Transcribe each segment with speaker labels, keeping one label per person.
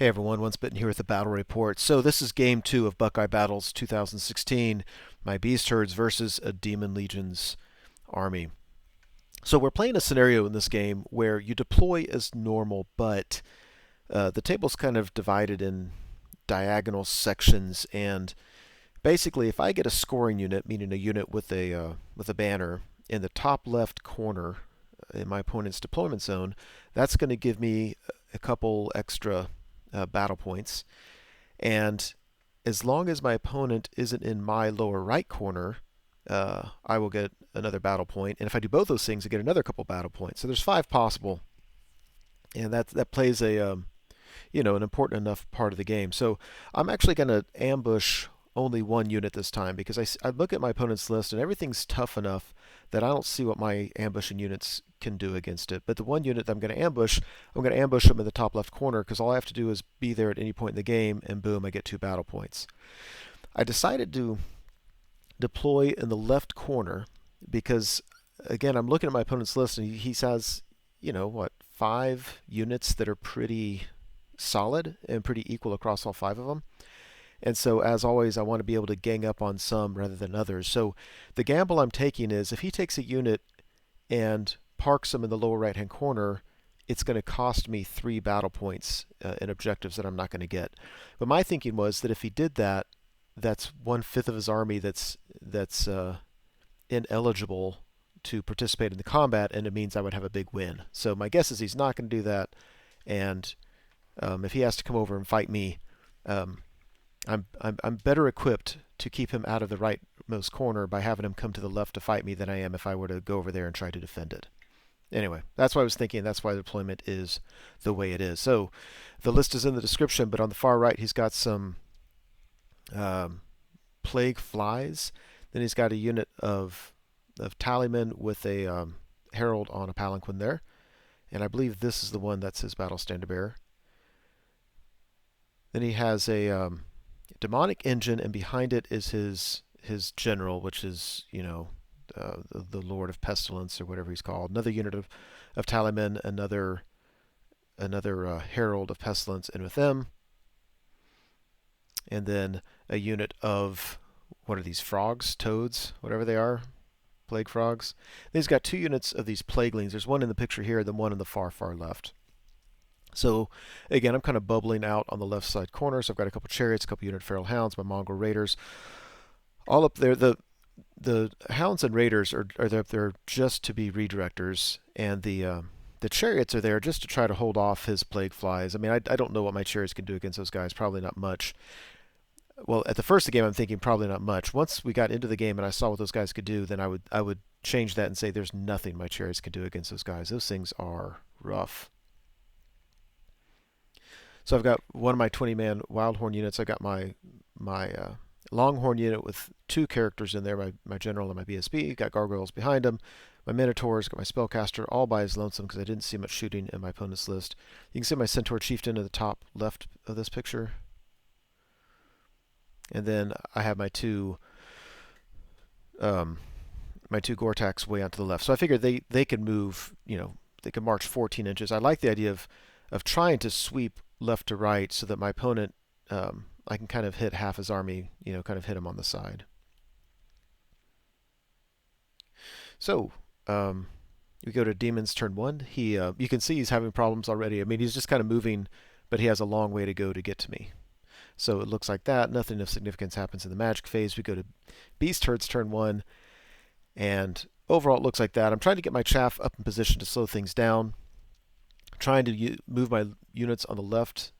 Speaker 1: Hey everyone, Once Bitten here with the Battle Report. So this is Game 2 of Buckeye Battles 2016, my Beastherds versus a Daemon Legions army. So we're playing a scenario in this game where you deploy as normal, but the table's kind of divided in diagonal sections, and basically if I get a scoring unit, meaning a unit with a banner, in the top left corner in my opponent's deployment zone, that's going to give me a couple extra battle points. And as long as my opponent isn't in my lower right corner, I will get another battle point. And if I do both those things, I get another couple battle points. So there's 5 possible, and that plays an important enough part of the game. So I'm actually going to ambush only one unit this time because I look at my opponent's list and everything's tough enough that I don't see what my ambushing units can do against it. But the one unit that I'm going to ambush them in the top left corner because all I have to do is be there at any point in the game, and boom, I get 2 battle points. I decided to deploy in the left corner because, again, I'm looking at my opponent's list and he has, 5 units that are pretty solid and pretty equal across all 5 of them. And so, as always, I want to be able to gang up on some rather than others. So the gamble I'm taking is if he takes a unit and parks them in the lower right-hand corner, it's going to cost me 3 battle points in objectives that I'm not going to get. But my thinking was that if he did that, that's 1/5 of his army that's ineligible to participate in the combat, and it means I would have a big win. So my guess is he's not going to do that, and if he has to come over and fight me, I'm better equipped to keep him out of the rightmost corner by having him come to the left to fight me than I am if I were to go over there and try to defend it. Anyway, that's what I was thinking. That's why the deployment is the way it is. So the list is in the description, but on the far right he's got some plague flies. Then he's got a unit of tallymen with a herald on a palanquin there. And I believe this is the one that's his battle standard bearer. Then he has a demonic engine, and behind it is his general, which is, the Lord of Pestilence or whatever he's called. Another unit of tallymen, another herald of Pestilence in with them, and then a unit of, what are these, frogs, toads, whatever they are, plague frogs. Then he's got 2 units of these plaguelings. There's one in the picture here, then one in the far left. So again, I'm kind of bubbling out on the left side corner. So I've got a couple chariots, a couple unit feral hounds, my Mongrel Raiders, all up there. The hounds and raiders are there just to be redirectors, and the chariots are there just to try to hold off his plague flies. I mean, I don't know what my chariots can do against those guys. Probably not much. Well, at the first of the game, I'm thinking probably not much. Once we got into the game and I saw what those guys could do, then I would change that and say there's nothing my chariots can do against those guys. Those things are rough. So I've got one of my 20-man Wildhorn units. I've got my Longhorn unit with 2 characters in there, my general and my BSB. Got Gargoyles behind him. My Minotaurs, got my Spellcaster, all by his lonesome because I didn't see much shooting in my opponent's list. You can see my Centaur Chieftain at the top left of this picture. And then I have my two Gortachs way out to the left. So I figured they can move, they can march 14 inches. I like the idea of trying to sweep left to right so that my opponent, I can kind of hit half his army, kind of hit him on the side. So we go to Demon's turn 1. You can see he's having problems already. I mean, he's just kind of moving, but he has a long way to go to get to me. So it looks like that. Nothing of significance happens in the magic phase. We go to Beastherd's turn 1, and overall it looks like that. I'm trying to get my chaff up in position to slow things down. Trying to move my units on the left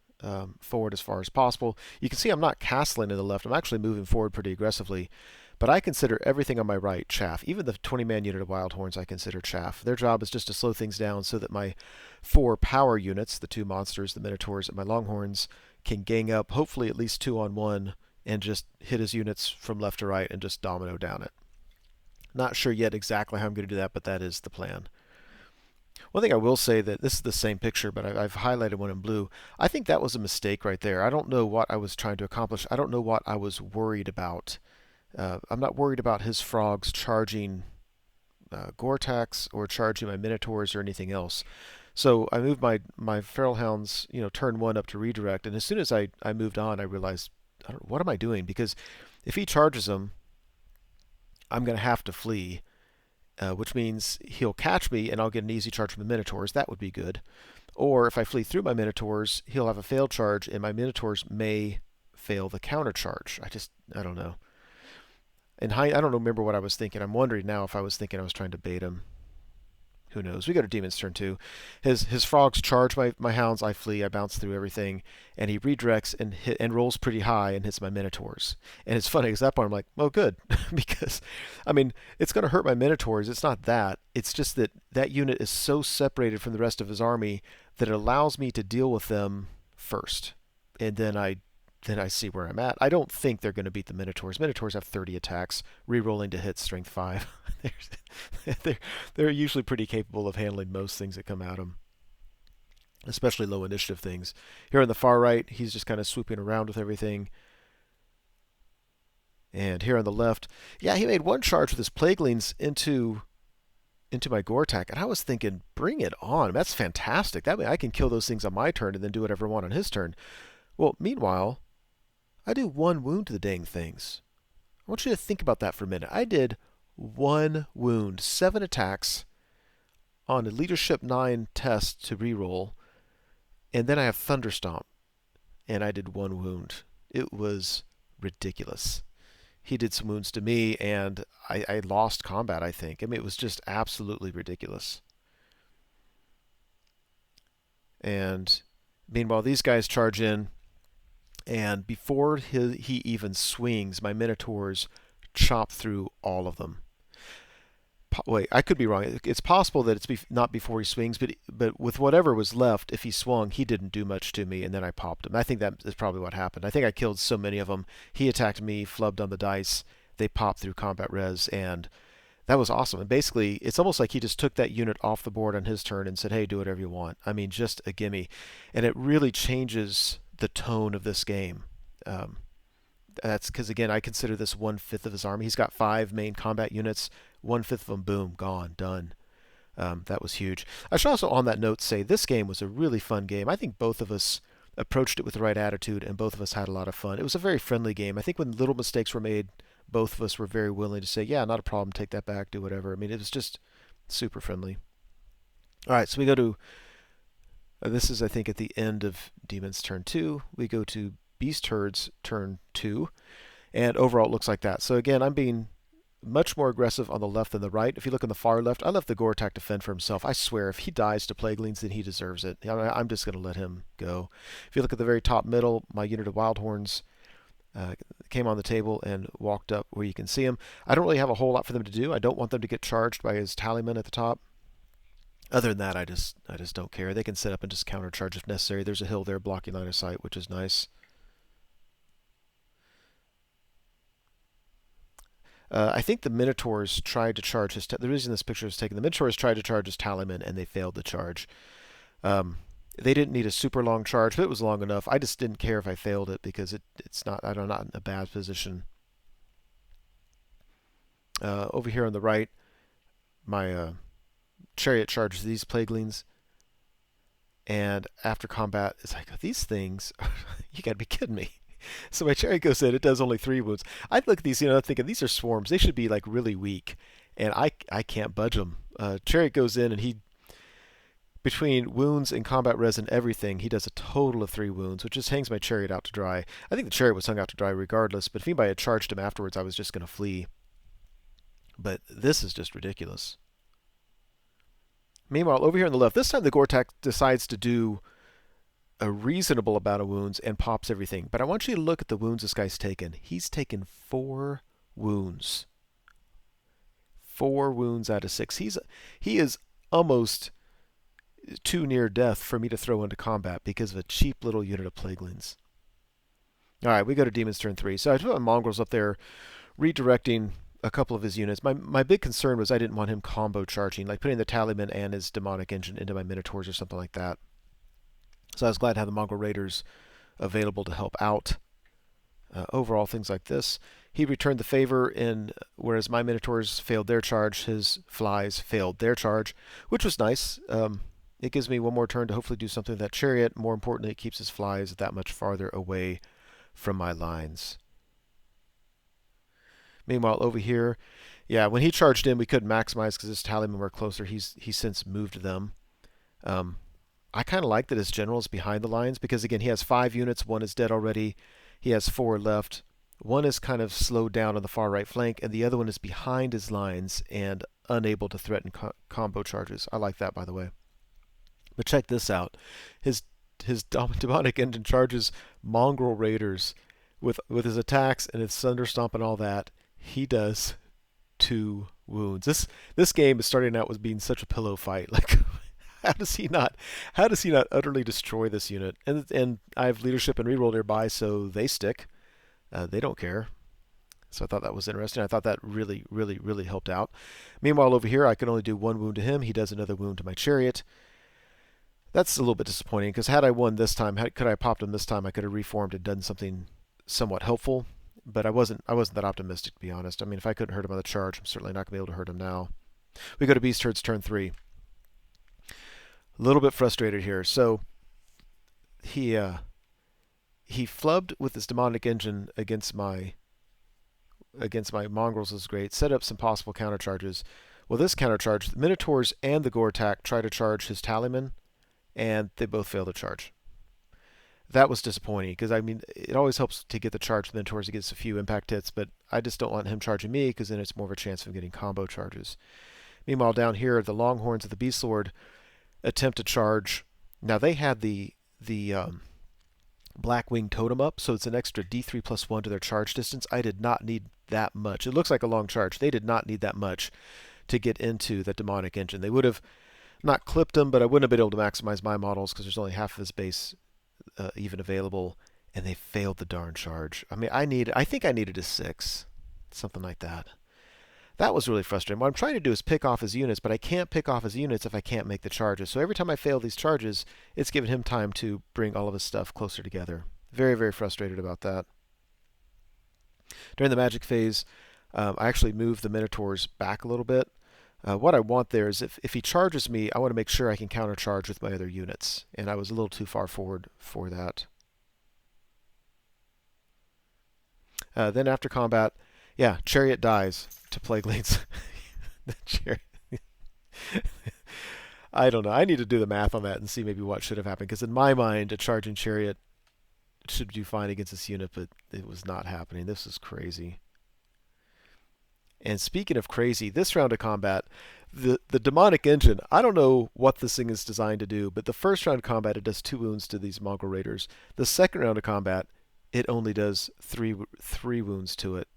Speaker 1: forward as far as possible. You can see I'm not castling to the left. I'm actually moving forward pretty aggressively. But I consider everything on my right chaff. Even the 20-man unit of Wildhorns I consider chaff. Their job is just to slow things down so that my 4 power units, the 2 monsters, the Minotaurs, and my Longhorns, can gang up, hopefully at least 2-on-1, and just hit his units from left to right and just domino down it. Not sure yet exactly how I'm going to do that, but that is the plan. One thing I will say, that this is the same picture, but I've highlighted one in blue. I think that was a mistake right there. I don't know what I was trying to accomplish. I don't know what I was worried about. I'm not worried about his frogs charging Gortachs or charging my Minotaurs or anything else. So I moved my Feral Hounds, turn 1 up to redirect, and as soon as I moved on, I realized, what am I doing? Because if he charges them, I'm going to have to flee, which means he'll catch me and I'll get an easy charge from the Minotaurs. That would be good. Or if I flee through my Minotaurs, he'll have a failed charge, and my Minotaurs may fail the counter charge. I don't know. I don't remember what I was thinking. I'm wondering now if I was thinking I was trying to bait him. Who knows? We go to Demon's turn 2. His frogs charge my hounds. I flee. I bounce through everything, and he redirects and rolls pretty high and hits my Minotaurs. And it's funny because at that point I'm like, oh good, because I mean it's going to hurt my Minotaurs. It's not that. It's just that unit is so separated from the rest of his army that it allows me to deal with them first, and then I see where I'm at. I don't think they're going to beat the Minotaurs. Minotaurs have 30 attacks, re-rolling to hit strength 5. they're usually pretty capable of handling most things that come at them, especially low initiative things. Here on the far right, he's just kind of swooping around with everything. And here on the left, yeah, he made one charge with his Plaguelings into my Gortach, and I was thinking, bring it on. That's fantastic. That way I can kill those things on my turn and then do whatever I want on his turn. Well, meanwhile, I do 1 wound to the dang things. I want you to think about that for a minute. I did 1 wound, 7 attacks on a Leadership 9 test to reroll, and then I have Thunderstomp, and I did 1 wound. It was ridiculous. He did some wounds to me, and I lost combat, I think. I mean, it was just absolutely ridiculous. And meanwhile, these guys charge in, and before he even swings, my Minotaurs chop through all of them. Wait, I could be wrong. It's possible that it's not before he swings, but with whatever was left, if he swung, he didn't do much to me, and then I popped him. I think that is probably what happened. I think I killed so many of them. He attacked me, flubbed on the dice. They popped through combat res, and that was awesome. And basically, it's almost like he just took that unit off the board on his turn and said, hey, do whatever you want. I mean, just a gimme. And it really changes the tone of this game. That's because, again, I consider this 1/5 of his army. He's got 5 main combat units. 1/5 of them, boom, gone, done. That was huge. I should also, on that note, say this game was a really fun game. I think both of us approached it with the right attitude, and both of us had a lot of fun. It was a very friendly game. I think when little mistakes were made, both of us were very willing to say, yeah, not a problem, take that back, do whatever. I mean, it was just super friendly. All right, so we go to, this is, I think, at the end of Demon's turn 2. We go to Beast Herd's turn 2, and overall it looks like that. So again, I'm being much more aggressive on the left than the right. If you look on the far left, I left the Gortach to fend for himself. I swear, if he dies to Plaguelings, then he deserves it. I'm just going to let him go. If you look at the very top middle, my unit of Wildhorns came on the table and walked up where you can see him. I don't really have a whole lot for them to do. I don't want them to get charged by his Tallyman at the top. Other than that, I just don't care. They can set up and just counter charge if necessary. There's a hill there blocking line of sight, which is nice. I think the Minotaurs tried to charge his... The reason this picture is taken, the Minotaurs tried to charge his Tallyman, and they failed the charge. They didn't need a super long charge, but it was long enough. I just didn't care if I failed it, because it's not... I'm not in a bad position. Over here on the right, my Chariot charges these Plaguelings, and after combat, it's like, these things... you gotta be kidding me. So my Chariot goes in, it does only 3 wounds. I look at these, I'm thinking, these are swarms. They should be like really weak, and I can't budge them. Chariot goes in, and he, between wounds and combat res and everything, he does a total of 3 wounds, which just hangs my Chariot out to dry. I think the Chariot was hung out to dry regardless, but if anybody had charged him afterwards, I was just going to flee. But this is just ridiculous. Meanwhile, over here on the left, this time the Gortach decides to do a reasonable amount of wounds and pops everything. But I want you to look at the wounds this guy's taken. He's taken 4 wounds. 4 wounds out of 6. He is almost too near death for me to throw into combat because of a cheap little unit of Plaguelings. All right, we go to Demon's turn 3. So I put my Mongrels up there redirecting a couple of his units. My big concern was I didn't want him combo charging, like putting the Tallyman and his Demonic Engine into my Minotaurs or something like that. So I was glad to have the Mongrel Raiders available to help out. Overall, things like this. He returned the favor, whereas my Minotaurs failed their charge, his Flies failed their charge, which was nice. It gives me one more turn to hopefully do something with that Chariot. More importantly, it keeps his flies that much farther away from my lines. Meanwhile, over here, yeah, when he charged in, we couldn't maximize because his tallymen were closer. He's since moved them. I kind of like that his general is behind the lines because, again, he has 5 units. 1 is dead already. He has 4 left. 1 is kind of slowed down on the far right flank, and the other one is behind his lines and unable to threaten combo charges. I like that, by the way. But check this out. His demonic engine charges Mongrel Raiders with his attacks and his Thunder Stomp and all that. He does 2 wounds. This game is starting out with being such a pillow fight. Like, how does he not utterly destroy this unit? And I have leadership and reroll nearby, so they stick. They don't care. So I thought that was interesting. I thought that really, really, really helped out. Meanwhile, over here, I can only do 1 wound to him. He does another wound to my Chariot. That's a little bit disappointing, because had I won this time, could I have popped him this time, I could have reformed and done something somewhat helpful. But I wasn't that optimistic, to be honest. I mean, if I couldn't hurt him on the charge, I'm certainly not going to be able to hurt him now. We go to Beastlord's turn 3. A little bit frustrated here. So he flubbed with his demonic engine against my mongrels is great. Set up some possible countercharges. Well, this countercharge, the Minotaurs and the Gortach try to charge his tallyman, and they both fail to charge. That was disappointing because, I mean, it always helps to get the charge with Minotaurs. He gets a few impact hits, but I just don't want him charging me because then it's more of a chance of getting combo charges. Meanwhile, down here, the Longhorns of the Beastlord attempt to charge. Now, they had the Blackwing Totem up, so it's an extra D3 plus 1 to their charge distance. I did not need that much. It looks like a long charge. They did not need that much to get into the demonic engine. They would have not clipped him, but I wouldn't have been able to maximize my models because there's only half of his base even available, and they failed the darn charge. I mean, I think I needed a 6, something like that. That was really frustrating. What I'm trying to do is pick off his units, but I can't pick off his units if I can't make the charges. So every time I fail these charges, it's given him time to bring all of his stuff closer together. Very, very frustrated about that. During the magic phase, I actually moved the Minotaurs back a little bit. What I want there is if he charges me, I want to make sure I can countercharge with my other units. And I was a little too far forward for that. Then after combat, yeah, Chariot dies to Plague Lanes. The Chariot. I don't know. I need to do the math on that and see maybe what should have happened. Because in my mind, a charging Chariot should do fine against this unit, but it was not happening. This is crazy. And speaking of crazy, this round of combat, the demonic engine, I don't know what this thing is designed to do, but the first round of combat, it does 2 wounds to these Mongrel Raiders. The second round of combat, it only does 3 wounds to it.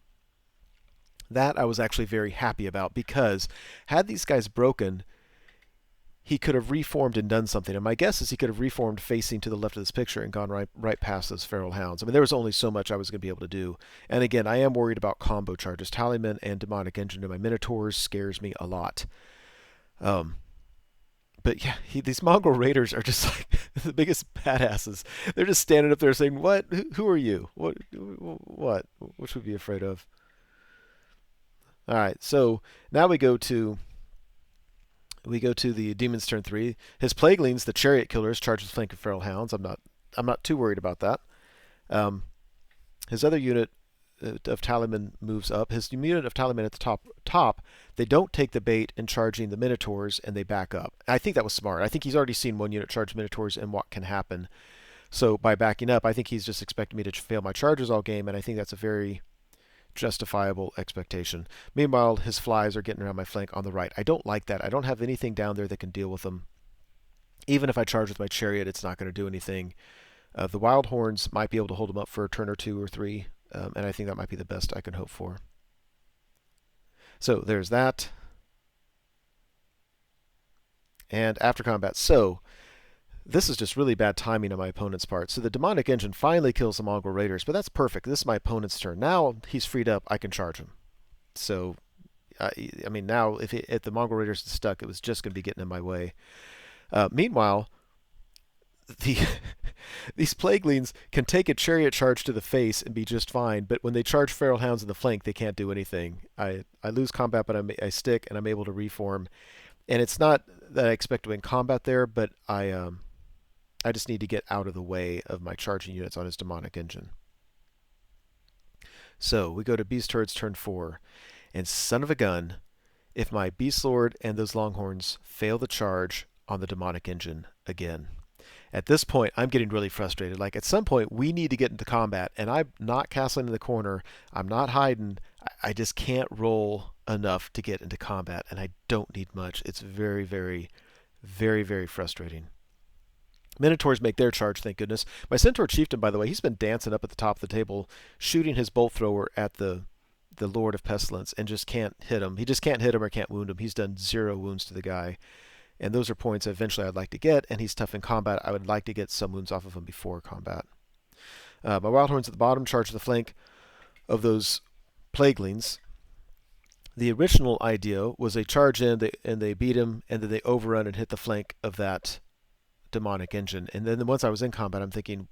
Speaker 1: That I was actually very happy about, because had these guys broken, he could have reformed and done something. And my guess is he could have reformed facing to the left of this picture and gone right past those feral hounds. I mean, there was only so much I was going to be able to do. And again, I am worried about combo charges. Tallyman and demonic engine to my Minotaurs scares me a lot. But yeah, these Mongrel Raiders are just like the biggest badasses. They're just standing up there saying, "What? Who are you? What? What should we be afraid of?" All right, so now we go to the Demon's turn 3. His Plaguelings, the Chariot Killers, charge with flank of feral hounds. I'm not too worried about that. His other unit of Tallyman moves up. His unit of Tallyman at the top, they don't take the bait in charging the Minotaurs, and they back up. I think that was smart. I think he's already seen 1 unit charge Minotaurs and what can happen. So by backing up, I think he's just expecting me to fail my charges all game, and I think that's a very justifiable expectation. Meanwhile, his flies are getting around my flank on the right. I don't like that. I don't have anything down there that can deal with them. Even if I charge with my Chariot, it's not going to do anything. The Wildhorns might be able to hold them up for a turn or 2 or 3, and I think that might be the best I can hope for. So there's that. And after combat, so this is just really bad timing on my opponent's part. So the demonic engine finally kills the Mongrel Raiders, but that's perfect. This is my opponent's turn. Now he's freed up. I can charge him. So, I mean, now if the Mongrel Raiders is stuck, it was just going to be getting in my way. Meanwhile, these Plaguelings can take a Chariot charge to the face and be just fine, but when they charge feral hounds in the flank, they can't do anything. I lose combat, but I stick, and I'm able to reform. And it's not that I expect to win combat there, but I just need to get out of the way of my charging units on his demonic engine. So we go to Beastlord's turn 4, and son of a gun, if my Beastlord and those Longhorns fail the charge on the demonic engine again. At this point, I'm getting really frustrated. Like, at some point, we need to get into combat, and I'm not castling in the corner. I'm not hiding. I just can't roll enough to get into combat, and I don't need much. It's very, very, very, very frustrating. Minotaurs make their charge, thank goodness. My Centaur Chieftain, by the way, he's been dancing up at the top of the table, shooting his bolt thrower at the Lord of Pestilence, and just can't hit him. He just can't hit him or can't wound him. He's done 0 wounds to the guy. And those are points eventually I'd like to get, and he's tough in combat. I would like to get some wounds off of him before combat. My Wildhorns at the bottom charge the flank of those Plaguelings. The original idea was they charge in and they beat him, and then they overrun and hit the flank of that demonic engine. And then once I was in combat, I'm thinking,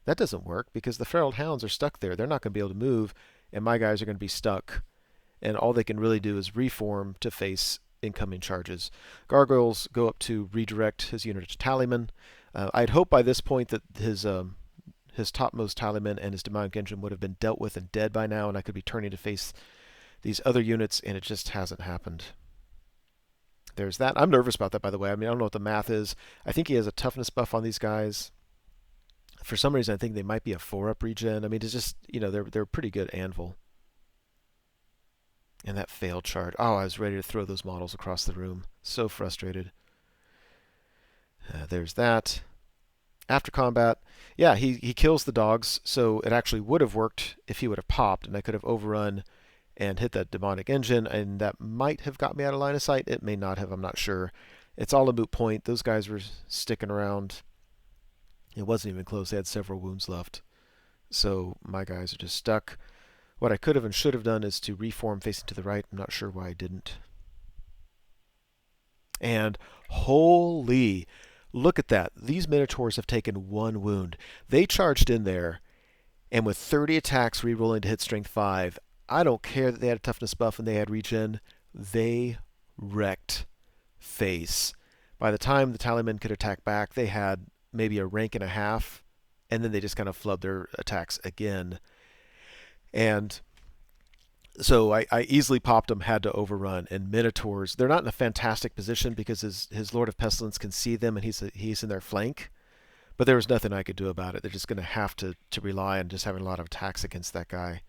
Speaker 1: that doesn't work because the Herald Hounds are stuck there. They're not going to be able to move, and my guys are going to be stuck. And all they can really do is reform to face incoming charges. Gargoyles go up to redirect his unit to Tallyman. I'd hope by this point that his topmost Tallyman and his demonic engine would have been dealt with and dead by now, and I could be turning to face these other units, and it just hasn't happened. There's that. I'm nervous about that, by the way. I mean, I don't know what the math is. I think he has a toughness buff on these guys. For some reason, I think they might be a 4-up regen. I mean, it's just, they're pretty good anvil. And that failed charge. Oh, I was ready to throw those models across the room. So frustrated. There's that. After combat, yeah, he kills the dogs, so it actually would have worked if he would have popped, and I could have overrun and hit that demonic engine, and that might have got me out of line of sight. It may not have, I'm not sure. It's all a moot point. Those guys were sticking around. It wasn't even close. They had several wounds left. So my guys are just stuck. What I could have and should have done is to reform facing to the right. I'm not sure why I didn't. And holy, look at that. These Minotaurs have taken 1 wound. They charged in there, and with 30 attacks rerolling to hit strength 5, I don't care that they had a toughness buff and they had regen. They wrecked face. By the time the Tallymen could attack back, they had maybe a rank and a half, and then they just kind of flubbed their attacks again. And so I easily popped them, had to overrun. And Minotaurs, they're not in a fantastic position because his Lord of Pestilence can see them, and he's in their flank. But there was nothing I could do about it. They're just going to have to rely on just having a lot of attacks against that guy.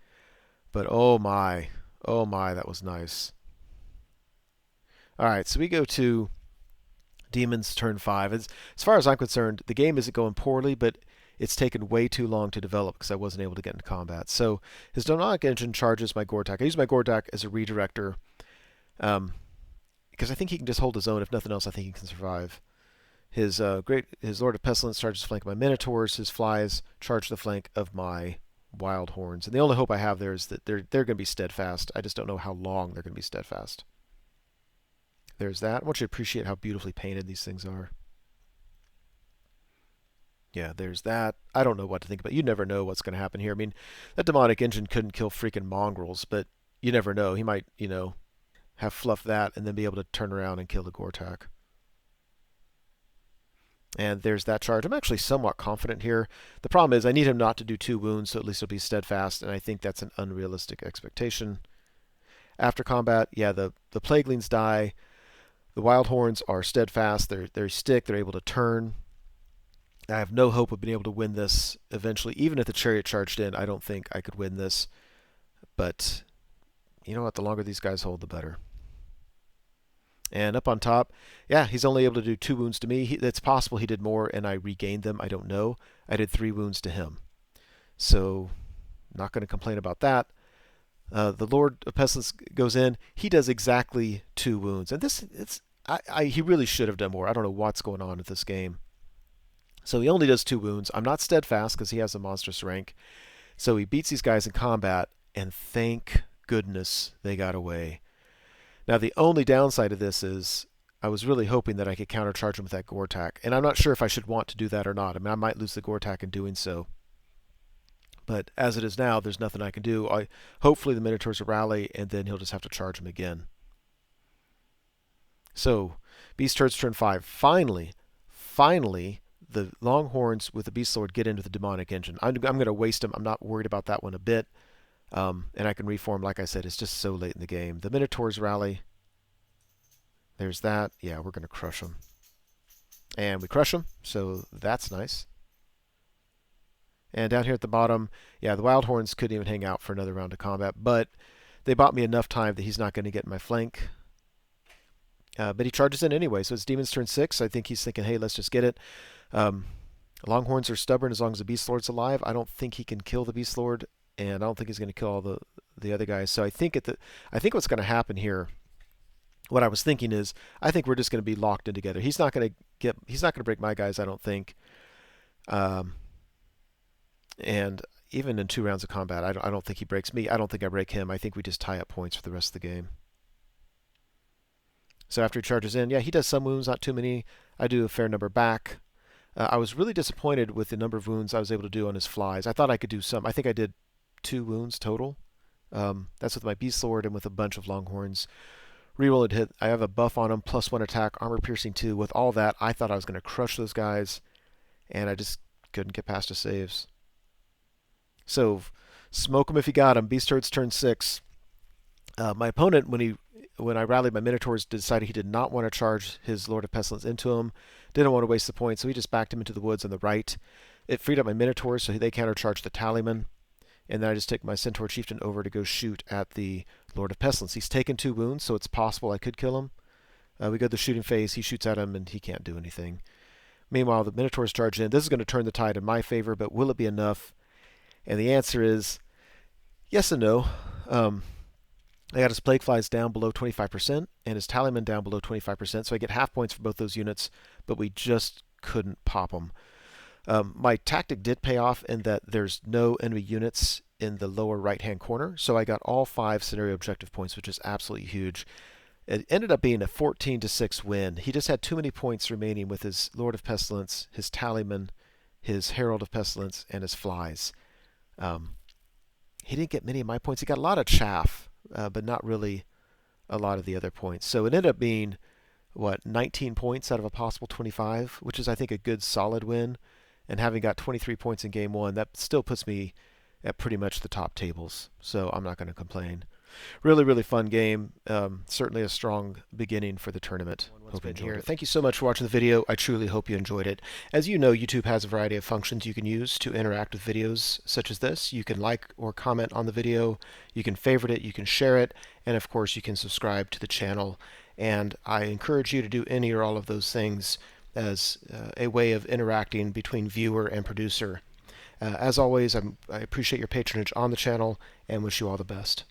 Speaker 1: But oh my, that was nice. All right, so we go to Demons turn 5. As far as I'm concerned, the game isn't going poorly, but it's taken way too long to develop because I wasn't able to get into combat. So his demonic engine charges my Gortach. I use my Gortach as a redirector because I think he can just hold his own. If nothing else, I think he can survive. His Lord of Pestilence charges the flank of my Minotaurs. His flies charge the flank of my Wildhorns. And the only hope I have there is that they're going to be steadfast. I just don't know how long they're going to be steadfast. There's that. I want you to appreciate how beautifully painted these things are. Yeah, there's that. I don't know what to think about. You never know what's going to happen here. I mean, that demonic engine couldn't kill freaking mongrels, but you never know. He might, have fluffed that and then be able to turn around and kill the Gortach. And there's that charge. I'm actually somewhat confident here. The problem is I need him not to do 2 wounds, so at least he'll be steadfast, and I think that's an unrealistic expectation. After combat, yeah, the Plaguelings die. The Wildhorns are steadfast. They're stick. They're able to turn. I have no hope of being able to win this eventually. Even if the Chariot charged in, I don't think I could win this. But you know what? The longer these guys hold, the better. And up on top, yeah, he's only able to do 2 wounds to me. It's possible he did more and I regained them. I don't know. I did 3 wounds to him. So, not going to complain about that. The Lord of Pestilence goes in. He does exactly 2 wounds. And he really should have done more. I don't know what's going on with this game. So he only does 2 wounds. I'm not steadfast because he has a monstrous rank. So he beats these guys in combat, and thank goodness they got away. Now the only downside of this is I was really hoping that I could countercharge him with that Gortach, and I'm not sure if I should want to do that or not. I mean, I might lose the Gortach in doing so. But as it is now, there's nothing I can do. Hopefully the Minotaurs will rally, and then he'll just have to charge him again. So Beast Herds turn 5. Finally, the Longhorns with the Beastlord get into the demonic engine. I'm going to waste them. I'm not worried about that one a bit. And I can reform, like I said, it's just so late in the game. The Minotaurs rally. There's that. Yeah, we're going to crush them. And we crush them, so that's nice. And down here at the bottom, yeah, the Wildhorns couldn't even hang out for another round of combat, but they bought me enough time that he's not going to get in my flank. But he charges in anyway, so it's Demon's turn 6. I think he's thinking, hey, let's just get it. Longhorns are stubborn as long as the Beastlord's alive. I don't think he can kill the Beastlord, and I don't think he's going to kill all the other guys. So I think what's going to happen here, what I was thinking is, I think we're just going to be locked in together. He's not going to break my guys, I don't think. And even in 2 rounds of combat, I don't think he breaks me. I don't think I break him. I think we just tie up points for the rest of the game. So after he charges in, yeah, he does some wounds, not too many. I do a fair number back. I was really disappointed with the number of wounds I was able to do on his flies. I thought I could do some. I think I did 2 wounds total. That's with my Beastlord and with a bunch of Longhorns. Reroll hit. I have a buff on him, +1 attack, armor piercing 2. With all that, I thought I was going to crush those guys, and I just couldn't get past his saves. So smoke him if you got him. Beast Herds turn 6. My opponent, when I rallied my Minotaurs, decided he did not want to charge his Lord of Pestilence into him. Didn't want to waste the points, so he just backed him into the woods on the right. It freed up my Minotaurs, so they countercharged the Tallyman. And then I just take my Centaur Chieftain over to go shoot at the Lord of Pestilence. He's taken 2 wounds, so it's possible I could kill him. We go to the shooting phase. He shoots at him, and he can't do anything. Meanwhile, the Minotaurs charge in. This is going to turn the tide in my favor, but will it be enough? And the answer is yes and no. I got his Plague Flies down below 25% and his Tallyman down below 25%, so I get half points for both those units, but we just couldn't pop them. My tactic did pay off in that there's no enemy units in the lower right-hand corner, so I got all 5 scenario objective points, which is absolutely huge. It ended up being a 14-6 win. He just had too many points remaining with his Lord of Pestilence, his Tallyman, his Herald of Pestilence, and his Flies. He didn't get many of my points. He got a lot of chaff, but not really a lot of the other points. So it ended up being, 19 points out of a possible 25, which is, I think, a good solid win. And having got 23 points in Game 1, that still puts me at pretty much the top tables. So I'm not going to complain. Really, really fun game. Certainly a strong beginning for the tournament. Hope you enjoyed it. Thank you so much for watching the video. I truly hope you enjoyed it. As you know, YouTube has a variety of functions you can use to interact with videos such as this. You can like or comment on the video, you can favorite it, you can share it, and of course you can subscribe to the channel. And I encourage you to do any or all of those things as a way of interacting between viewer and producer. As always, I appreciate your patronage on the channel and wish you all the best.